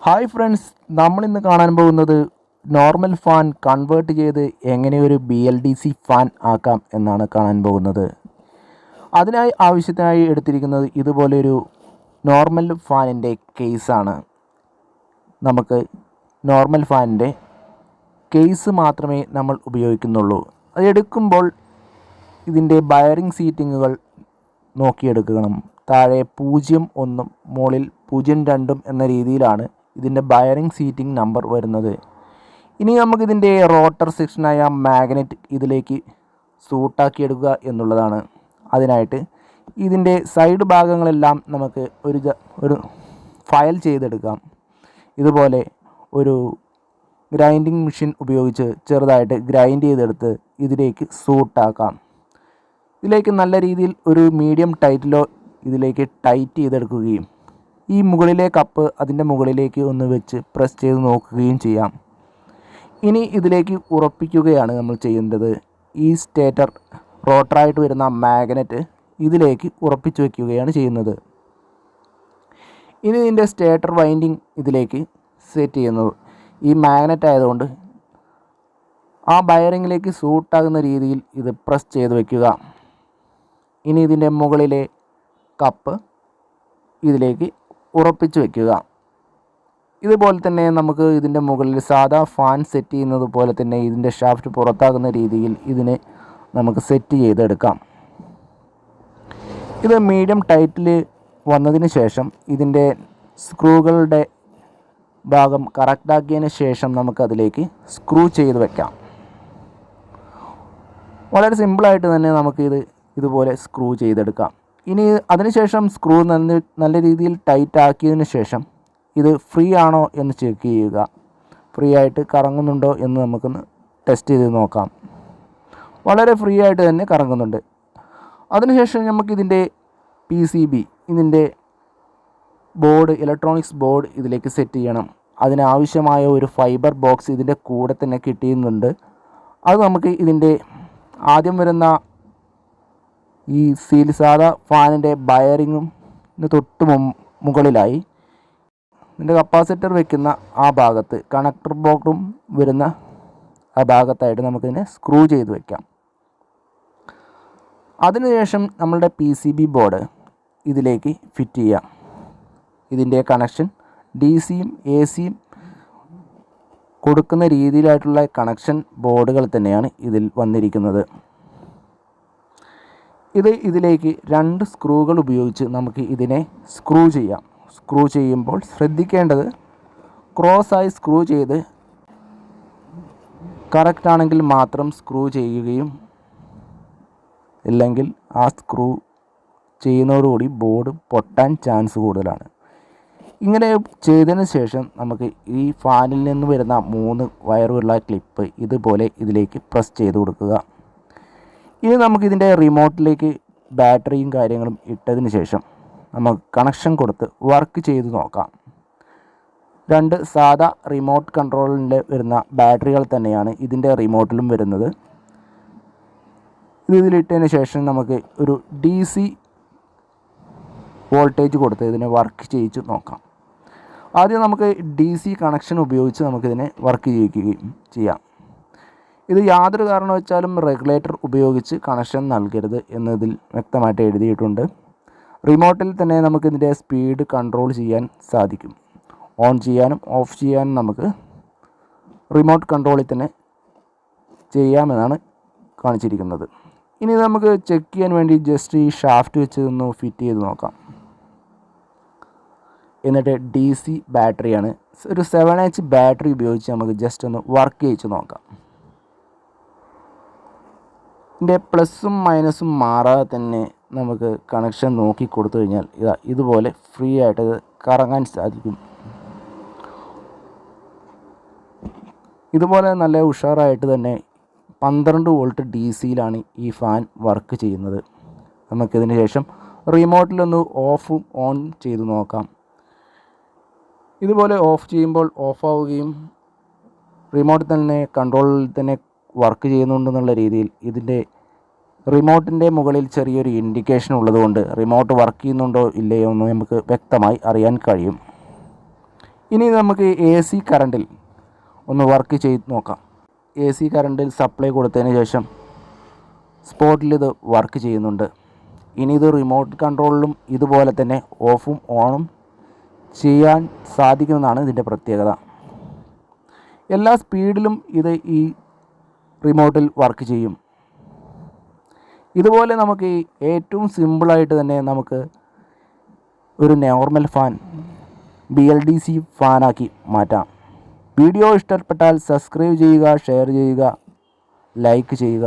Hi friends, നമ്മളിന്ന് കാണാൻ പോകുന്നത് നോർമൽ ഫാൻ കൺവേർട്ട് ചെയ്ത് എങ്ങനെ ഒരു BLDC ഫാൻ ആക്കാം എന്നാണ് കാണാൻ പോകുന്നത്. അതിനായി ആവശ്യത്തിനായി എടുത്തിരിക്കുന്നത് ഇതുപോലെയൊരു നോർമൽ ഫാനിൻ്റെ കേസാണ്. നമുക്ക് നോർമൽ ഫാനിൻ്റെ കേസ് മാത്രമേ നമ്മൾ ഉപയോഗിക്കുന്നുള്ളൂ. അത് എടുക്കുമ്പോൾ ഇതിൻ്റെ വയറിംഗ് സീറ്റിങ്ങുകൾ നോക്കിയെടുക്കണം. താഴെ 01 മുകളിൽ 02 എന്ന രീതിയിലാണ് ഇതിൻ്റെ വയറിംഗ് സീറ്റിംഗ് നമ്പർ വരുന്നത്. ഇനി നമുക്കിതിൻ്റെ റോട്ടർ സെക്ഷനായ മാഗ്നറ്റ് ഇതിലേക്ക് സൂട്ടാക്കിയെടുക്കുക എന്നുള്ളതാണ്. അതിനായിട്ട് ഇതിൻ്റെ സൈഡ് ഭാഗങ്ങളെല്ലാം നമുക്ക് ഒരു ഫയൽ ചെയ്തെടുക്കാം. ഇതുപോലെ ഒരു ഗ്രൈൻഡിങ് മെഷീൻ ഉപയോഗിച്ച് ചെറുതായിട്ട് ഗ്രൈൻഡ് ചെയ്തെടുത്ത് ഇതിലേക്ക് സൂട്ടാക്കാം. ഇതിലേക്ക് നല്ല രീതിയിൽ ഒരു മീഡിയം ടൈറ്റിലോ ഇതിലേക്ക് ടൈറ്റ് ചെയ്തെടുക്കുകയും ഈ മുകളിലെ കപ്പ് അതിൻ്റെ മുകളിലേക്ക് ഒന്ന് വെച്ച് പ്രസ് ചെയ്ത് നോക്കുകയും ചെയ്യാം. ഇനി ഇതിലേക്ക് ഉറപ്പിക്കുകയാണ് നമ്മൾ ചെയ്യേണ്ടത്. ഈ സ്റ്റേറ്റർ റോട്ടറായിട്ട് വരുന്ന മാഗ്നറ്റ് ഇതിലേക്ക് ഉറപ്പിച്ച് വയ്ക്കുകയാണ് ചെയ്യുന്നത്. ഇനി ഇതിൻ്റെ സ്റ്റേറ്റർ വൈൻഡിങ് ഇതിലേക്ക് സെറ്റ് ചെയ്യുന്നത് ഈ മാഗ്നറ്റ് ആയതുകൊണ്ട് ആ ബയറിങ്ങിലേക്ക് സൂട്ടാകുന്ന രീതിയിൽ ഇത് പ്രസ് ചെയ്ത് വയ്ക്കുക. ഇനി ഇതിൻ്റെ മുകളിലെ കപ്പ് ഇതിലേക്ക് ഉറപ്പിച്ച് വയ്ക്കുക. ഇതുപോലെ തന്നെ നമുക്ക് ഇതിൻ്റെ മുകളിൽ സാധാ ഫാൻ സെറ്റ് ചെയ്യുന്നത് പോലെ തന്നെ ഇതിൻ്റെ ഷാഫ്റ്റ് പുറത്താകുന്ന രീതിയിൽ ഇതിനെ നമുക്ക് സെറ്റ് ചെയ്തെടുക്കാം. ഇത് മീഡിയം ടൈറ്റിൽ വന്നതിന് ശേഷം ഇതിൻ്റെ സ്ക്രൂകളുടെ ഭാഗം കറക്റ്റാക്കിയതിന് ശേഷം നമുക്കതിലേക്ക് സ്ക്രൂ ചെയ്ത് വയ്ക്കാം. വളരെ സിമ്പിളായിട്ട് തന്നെ നമുക്കിത് ഇതുപോലെ സ്ക്രൂ ചെയ്തെടുക്കാം. ഇനി അതിനുശേഷം സ്ക്രൂ നല്ല രീതിയിൽ ടൈറ്റ് ആക്കിയതിന് ശേഷം ഇത് ഫ്രീ ആണോ എന്ന് ചെക്ക് ചെയ്യുക. ഫ്രീ ആയിട്ട് കറങ്ങുന്നുണ്ടോ എന്ന് നമുക്കൊന്ന് ടെസ്റ്റ് ചെയ്ത് നോക്കാം. വളരെ ഫ്രീ ആയിട്ട് തന്നെ കറങ്ങുന്നുണ്ട്. അതിനുശേഷം നമുക്കിതിൻ്റെ PCB ഇതിൻ്റെ ബോർഡ് ഇലക്ട്രോണിക്സ് ബോർഡ് ഇതിലേക്ക് സെറ്റ് ചെയ്യണം. അതിനാവശ്യമായ ഒരു ഫൈബർ ബോക്സ് ഇതിൻ്റെ കൂടെ തന്നെ കിട്ടിയുന്നുണ്ട്. അത് നമുക്ക് ഇതിൻ്റെ ആദ്യം വരുന്ന ഈ സാധാ ഫാനിൻ്റെ വയറിങ്ങും തൊട്ട് മുകളിലായി ഇതിൻ്റെ കപ്പാസിറ്റർ വെക്കുന്ന ആ ഭാഗത്ത് കണക്ടർ ബോർഡും വരുന്ന ആ ഭാഗത്തായിട്ട് നമുക്കിതിനെ സ്ക്രൂ ചെയ്ത് വയ്ക്കാം. അതിനുശേഷം നമ്മളുടെ PCB ബോർഡ് ഇതിലേക്ക് ഫിറ്റ് ചെയ്യാം. ഇതിൻ്റെ കണക്ഷൻ DCയും ACയും കൊടുക്കുന്ന രീതിയിലായിട്ടുള്ള കണക്ഷൻ ബോർഡുകൾ തന്നെയാണ് ഇതിൽ വന്നിരിക്കുന്നത്. ഇതിലേക്ക് 2 സ്ക്രൂകൾ ഉപയോഗിച്ച് നമുക്ക് ഇതിനെ സ്ക്രൂ ചെയ്യാം. സ്ക്രൂ ചെയ്യുമ്പോൾ ശ്രദ്ധിക്കേണ്ടത് ക്രോസായി സ്ക്രൂ ചെയ്ത് കറക്റ്റാണെങ്കിൽ മാത്രം സ്ക്രൂ ചെയ്യുകയും ഇല്ലെങ്കിൽ ആ സ്ക്രൂ ചെയ്യുന്നതോടുകൂടി ബോർഡ് പൊട്ടാൻ ചാൻസ് കൂടുതലാണ്. ഇങ്ങനെ ചെയ്തതിന് ശേഷം നമുക്ക് ഈ ഫാനിൽ നിന്ന് വരുന്ന 3 വയറുള്ള ക്ലിപ്പ് ഇതുപോലെ ഇതിലേക്ക് പ്രസ് ചെയ്ത് കൊടുക്കുക. ഇനി നമുക്കിതിൻ്റെ റിമോട്ടിലേക്ക് ബാറ്ററിയും കാര്യങ്ങളും ഇട്ടതിന് ശേഷം നമുക്ക് കണക്ഷൻ കൊടുത്ത് വർക്ക് ചെയ്ത് നോക്കാം. 2 സാധാ റിമോട്ട് കൺട്രോളിൽ വരുന്ന ബാറ്ററികൾ തന്നെയാണ് ഇതിൻ്റെ റിമോട്ടിലും വരുന്നത്. ഇതിലിട്ടതിന് ശേഷം നമുക്ക് ഒരു DC വോൾട്ടേജ് കൊടുത്ത് ഇതിനെ വർക്ക് ചെയ്യിച്ച് നോക്കാം. ആദ്യം നമുക്ക് DC കണക്ഷൻ ഉപയോഗിച്ച് നമുക്കിതിനെ വർക്ക് ചെയ്യിക്കുകയും ചെയ്യാം. ഇത് യാതൊരു കാരണവശാലും റെഗുലേറ്റർ ഉപയോഗിച്ച് കണക്ഷൻ നൽകരുത് എന്നതിൽ വ്യക്തമായിട്ട് എഴുതിയിട്ടുണ്ട്. റിമോട്ടിൽ തന്നെ നമുക്കിതിൻ്റെ സ്പീഡ് കൺട്രോൾ ചെയ്യാൻ സാധിക്കും. ഓൺ ചെയ്യാനും ഓഫ് ചെയ്യാനും നമുക്ക് റിമോട്ട് കൺട്രോളിൽ തന്നെ ചെയ്യാമെന്നാണ് കാണിച്ചിരിക്കുന്നത്. ഇനി നമുക്ക് ചെക്ക് ചെയ്യാൻ വേണ്ടി ജസ്റ്റ് ഈ ഷാഫ്റ്റ് വെച്ച് ഒന്ന് ഫിറ്റ് ചെയ്ത് നോക്കാം. എന്നിട്ട് DC ബാറ്ററിയാണ്, ഒരു 7H ബാറ്ററി ഉപയോഗിച്ച് നമുക്ക് ജസ്റ്റ് ഒന്ന് വർക്ക് ചെയ്യിച്ച് നോക്കാം. ഇതിൻ്റെ പ്ലസും മൈനസും മാറാതെ തന്നെ നമുക്ക് കണക്ഷൻ നോക്കി കൊടുത്തു കഴിഞ്ഞാൽ ഇതുപോലെ ഫ്രീ ആയിട്ട് കറങ്ങാൻ സാധിക്കും. ഇതുപോലെ നല്ല ഉഷാറായിട്ട് തന്നെ 12 വോൾട്ട് DCയിലാണ് ഈ ഫാൻ വർക്ക് ചെയ്യുന്നത്. നമുക്കിതിന് ശേഷം റിമോട്ടിലൊന്ന് ഓഫും ഓൺ ചെയ്ത് നോക്കാം. ഇതുപോലെ ഓഫ് ചെയ്യുമ്പോൾ ഓഫാവുകയും റിമോട്ടിൽ തന്നെ കൺട്രോളിൽ തന്നെ വർക്ക് ചെയ്യുന്നുണ്ടെന്നുള്ള രീതിയിൽ ഇതിൻ്റെ റിമോട്ടിൻ്റെ മുകളിൽ ചെറിയൊരു ഇൻഡിക്കേഷൻ ഉള്ളതുകൊണ്ട് റിമോട്ട് വർക്ക് ചെയ്യുന്നുണ്ടോ ഇല്ലയോ എന്ന് നമുക്ക് വ്യക്തമായി അറിയാൻ കഴിയും. ഇനി നമുക്ക് AC കറണ്ടിൽ ഒന്ന് വർക്ക് ചെയ്ത് നോക്കാം. AC കറണ്ടിൽ സപ്ലൈ കൊടുത്തതിന് ശേഷം സ്പോട്ടിൽ ഇത് വർക്ക് ചെയ്യുന്നുണ്ട്. ഇനി ഇത് റിമോട്ട് കൺട്രോളിലും ഇതുപോലെ തന്നെ ഓഫും ഓണും ചെയ്യാൻ സാധിക്കുന്നതാണ് ഇതിൻ്റെ പ്രത്യേകത. എല്ലാ സ്പീഡിലും ഇത് ഈ റിമോട്ടിൽ വർക്ക് ചെയ്യും. ഇതുപോലെ നമുക്ക് ഏറ്റവും സിമ്പിളായിട്ട് തന്നെ നമുക്ക് ഒരു നോർമൽ ഫാൻ BLDC ഫാനാക്കി മാറ്റാം. വീഡിയോ ഇഷ്ടപ്പെട്ടാൽ സബ്സ്ക്രൈബ് ചെയ്യുക, ഷെയർ ചെയ്യുക, ലൈക്ക് ചെയ്യുക.